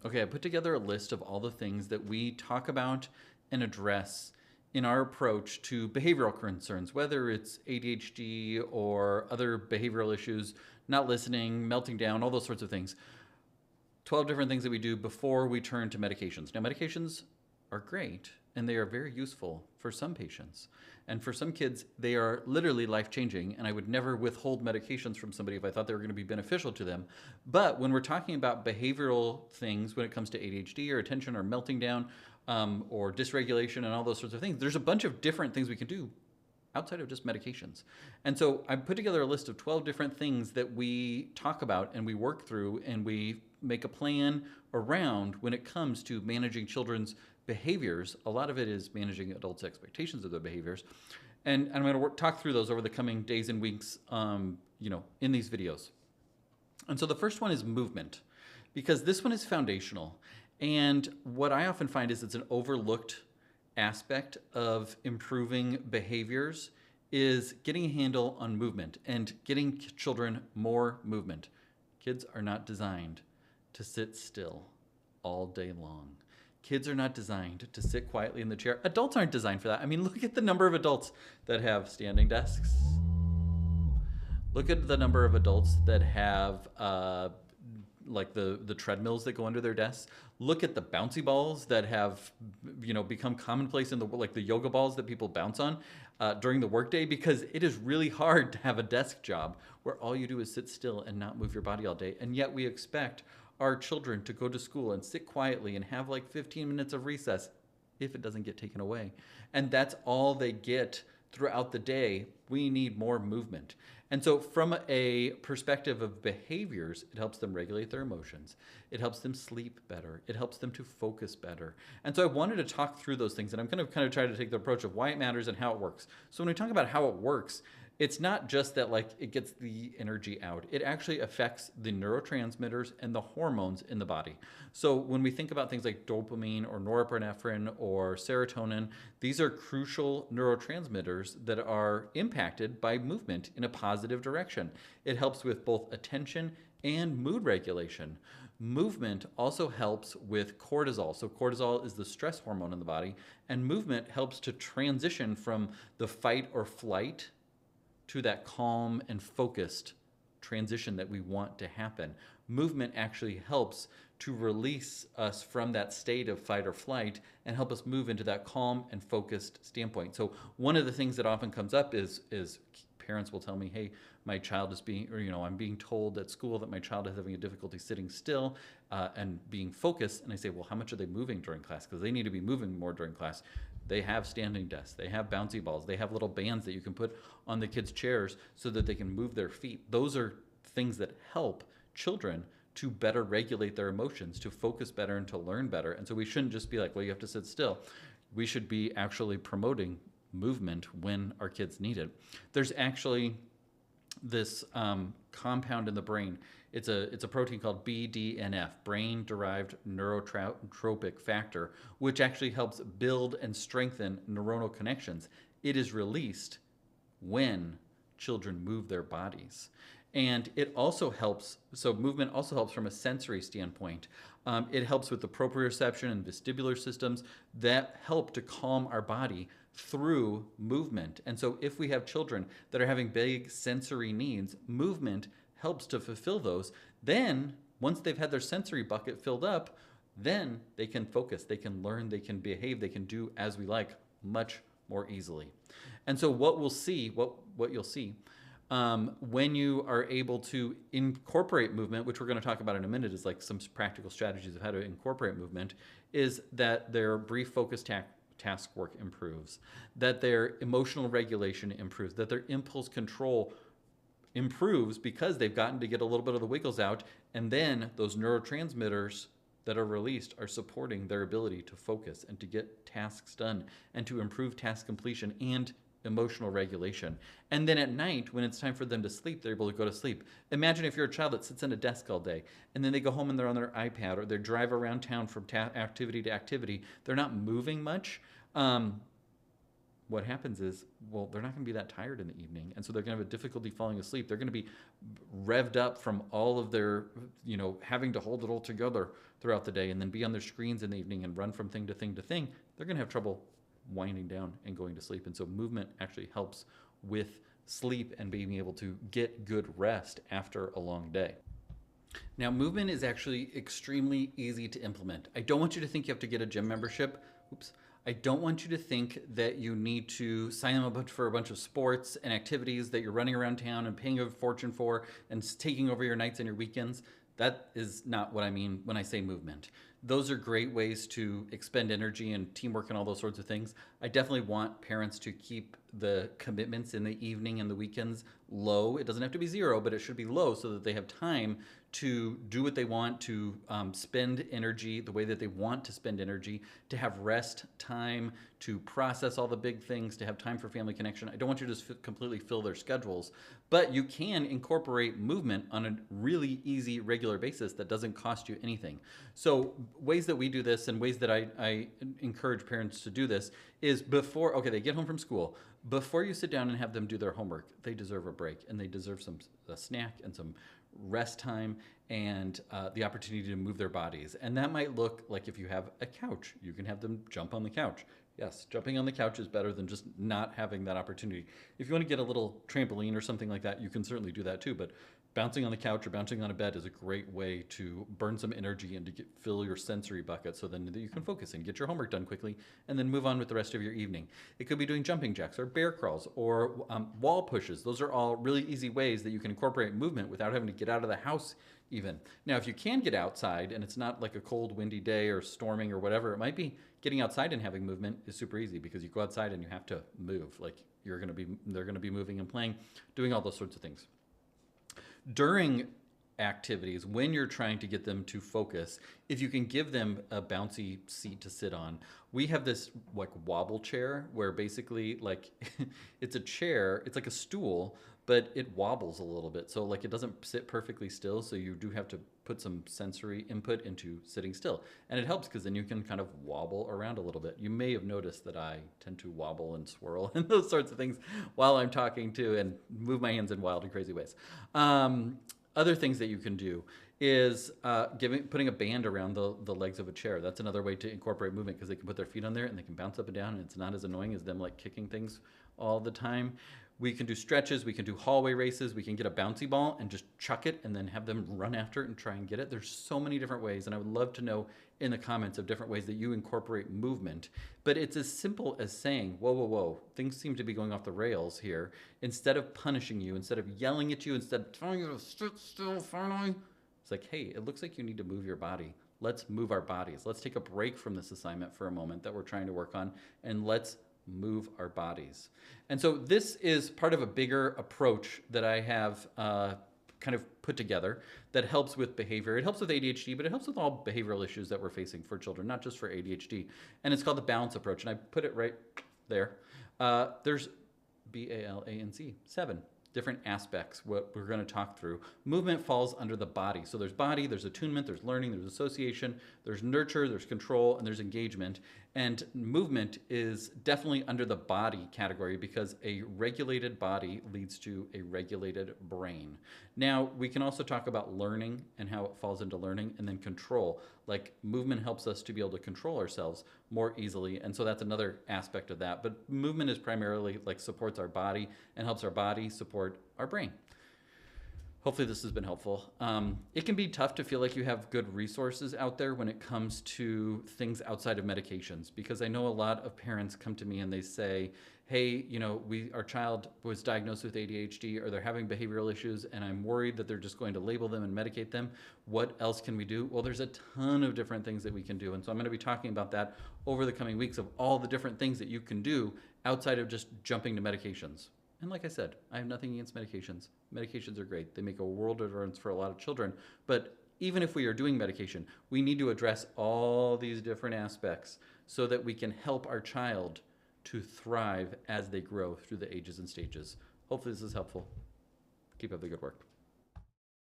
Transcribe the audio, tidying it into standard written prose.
Okay, I put together a list of all the things that we talk about and address in our approach to behavioral concerns, whether it's ADHD or other behavioral issues, not listening, melting down, all those sorts of things. 12 different things that we do before we turn to medications. Now, medications are great and they are very useful for some patients. And for some kids, they are literally life changing. And I would never withhold medications from somebody if I thought they were going to be beneficial to them. But when we're talking about behavioral things, when it comes to ADHD or attention or melting down or dysregulation and all those sorts of things, there's a bunch of different things we can do outside of just medications. And so I put together a list of 12 different things that we talk about and we work through and we make a plan around when it comes to managing children's behaviors. A lot of it is managing adults' expectations of their behaviors. And I'm going to talk through those over the coming days and weeks, in these videos. And so the first one is movement, because this one is foundational. And what I often find is it's an overlooked aspect of improving behaviors is getting a handle on movement and getting children more movement. Kids are not designed to sit still all day long. Kids are not designed to sit quietly in the chair. Adults aren't designed for that. I mean, look at the number of adults that have standing desks. Look at the number of adults that have like the treadmills that go under their desks. Look at the bouncy balls that have become commonplace in the like the yoga balls that people bounce on during the workday, because it is really hard to have a desk job where all you do is sit still and not move your body all day. And yet we expect our children to go to school and sit quietly and have like 15 minutes of recess if it doesn't get taken away. And that's all they get throughout the day. We need more movement. And so from a perspective of behaviors, it helps them regulate their emotions. It helps them sleep better. It helps them to focus better. And so I wanted to talk through those things, and I'm going to kind of try to take the approach of why it matters and how it works. So when we talk about how it works, it's not just that like it gets the energy out. It actually affects the neurotransmitters and the hormones in the body. So when we think about things like dopamine or norepinephrine or serotonin, these are crucial neurotransmitters that are impacted by movement in a positive direction. It helps with both attention and mood regulation. Movement also helps with cortisol. So cortisol is the stress hormone in the body, and movement helps to transition from the fight or flight to that calm and focused transition that we want to happen. Movement actually helps to release us from that state of fight or flight and help us move into that calm and focused standpoint. So one of the things that often comes up is parents will tell me, hey, my child is being, I'm being told at school that my child is having a difficulty sitting still and being focused. And I say, well, how much are they moving during class? Because they need to be moving more during class. They have standing desks. They have bouncy balls. They have little bands that you can put on the kids' chairs so that they can move their feet. Those are things that help children to better regulate their emotions, to focus better, and to learn better. And so we shouldn't just be like, well, you have to sit still. We should be actually promoting movement when our kids need it. There's actually this compound in the brain. It's a protein called BDNF, brain-derived neurotrophic factor, which actually helps build and strengthen neuronal connections. It is released when children move their bodies. And it also helps, so movement also helps from a sensory standpoint. It helps with the proprioception and vestibular systems that help to calm our body through movement. And so if we have children that are having big sensory needs, movement helps to fulfill those. Then once they've had their sensory bucket filled up, then they can focus, they can learn, they can behave, they can do as we like much more easily. And so what we'll see, what you'll see when you are able to incorporate movement, which we're going to talk about in a minute, is like some practical strategies of how to incorporate movement, is that their brief focus task work improves, that their emotional regulation improves, that their impulse control improves because they've gotten to get a little bit of the wiggles out, and then those neurotransmitters that are released are supporting their ability to focus and to get tasks done and to improve task completion and emotional regulation. And then at night, when it's time for them to sleep, they're able to go to sleep. Imagine if you're a child that sits in a desk all day, and then they go home and they're on their iPad, or they drive around town from activity to activity. They're not moving much. what happens is, well, they're not going to be that tired in the evening. And so they're going to have a difficulty falling asleep. They're going to be revved up from all of their, having to hold it all together throughout the day and then be on their screens in the evening and run from thing to thing to thing. They're going to have trouble winding down and going to sleep. And so movement actually helps with sleep and being able to get good rest after a long day. Now, movement is actually extremely easy to implement. I don't want you to think you have to get a gym membership. Oops. I don't want you to think that you need to sign up for a bunch of sports and activities that you're running around town and paying a fortune for and taking over your nights and your weekends. That is not what I mean when I say movement. Those are great ways to expend energy and teamwork and all those sorts of things. I definitely want parents to keep the commitments in the evening and the weekends low. It doesn't have to be zero, but it should be low so that they have time to do what they want, to spend energy the way that they want to spend energy, to have rest time, to process all the big things, to have time for family connection. I don't want you to just completely fill their schedules, but you can incorporate movement on a really easy, regular basis that doesn't cost you anything. So ways that we do this and ways that I encourage parents to do this is before, they get home from school, before you sit down and have them do their homework, they deserve a break and they deserve a snack and some rest time and the opportunity to move their bodies. And that might look like if you have a couch, you can have them jump on the couch. Yes, jumping on the couch is better than just not having that opportunity. If you want to get a little trampoline or something like that, you can certainly do that too. But bouncing on the couch or bouncing on a bed is a great way to burn some energy and to fill your sensory bucket so then you can focus and get your homework done quickly and then move on with the rest of your evening. It could be doing jumping jacks or bear crawls or wall pushes. Those are all really easy ways that you can incorporate movement without having to get out of the house even. Now, if you can get outside and it's not like a cold, windy day or storming or whatever, it might be getting outside and having movement is super easy because you go outside and you have to move. Like they're going to be moving and playing, doing all those sorts of things. During activities, when you're trying to get them to focus, if you can give them a bouncy seat to sit on, we have this like wobble chair where basically like it's a chair, it's like a stool, but it wobbles a little bit. So like it doesn't sit perfectly still. So you do have to put some sensory input into sitting still. And it helps because then you can kind of wobble around a little bit. You may have noticed that I tend to wobble and swirl and those sorts of things while I'm talking too and move my hands in wild and crazy ways. Other things that you can do is putting a band around the legs of a chair. That's another way to incorporate movement because they can put their feet on there and they can bounce up and down and it's not as annoying as them like kicking things all the time. We can do stretches, we can do hallway races, we can get a bouncy ball and just chuck it and then have them run after it and try and get it. There's so many different ways and I would love to know in the comments of different ways that you incorporate movement. But it's as simple as saying, whoa, whoa, whoa, things seem to be going off the rails here. Instead of punishing you, instead of yelling at you, instead of telling you to sit still, finally, it's like, hey, it looks like you need to move your body. Let's move our bodies. Let's take a break from this assignment for a moment that we're trying to work on and let's move our bodies. And so this is part of a bigger approach that I have kind of put together that helps with behavior. It helps with ADHD, but it helps with all behavioral issues that we're facing for children, not just for ADHD. And it's called the balance approach. And I put it right there. There's BALANC, 7 different aspects what we're going to talk through. Movement falls under the body. So there's body, there's attunement, there's learning, there's association, there's nurture, there's control, and there's engagement. And movement is definitely under the body category because a regulated body leads to a regulated brain. Now, we can also talk about learning and how it falls into learning, and then control. Like movement helps us to be able to control ourselves more easily. And so that's another aspect of that. But movement is primarily like supports our body and helps our body support our brain. Hopefully this has been helpful. It can be tough to feel like you have good resources out there when it comes to things outside of medications, because I know a lot of parents come to me and they say, hey, our child was diagnosed with ADHD or they're having behavioral issues and I'm worried that they're just going to label them and medicate them. What else can we do? Well, there's a ton of different things that we can do. And so I'm going to be talking about that over the coming weeks of all the different things that you can do outside of just jumping to medications. And like I said, I have nothing against medications. Medications are great. They make a world of difference for a lot of children. But even if we are doing medication, we need to address all these different aspects so that we can help our child to thrive as they grow through the ages and stages. Hopefully this is helpful. Keep up the good work.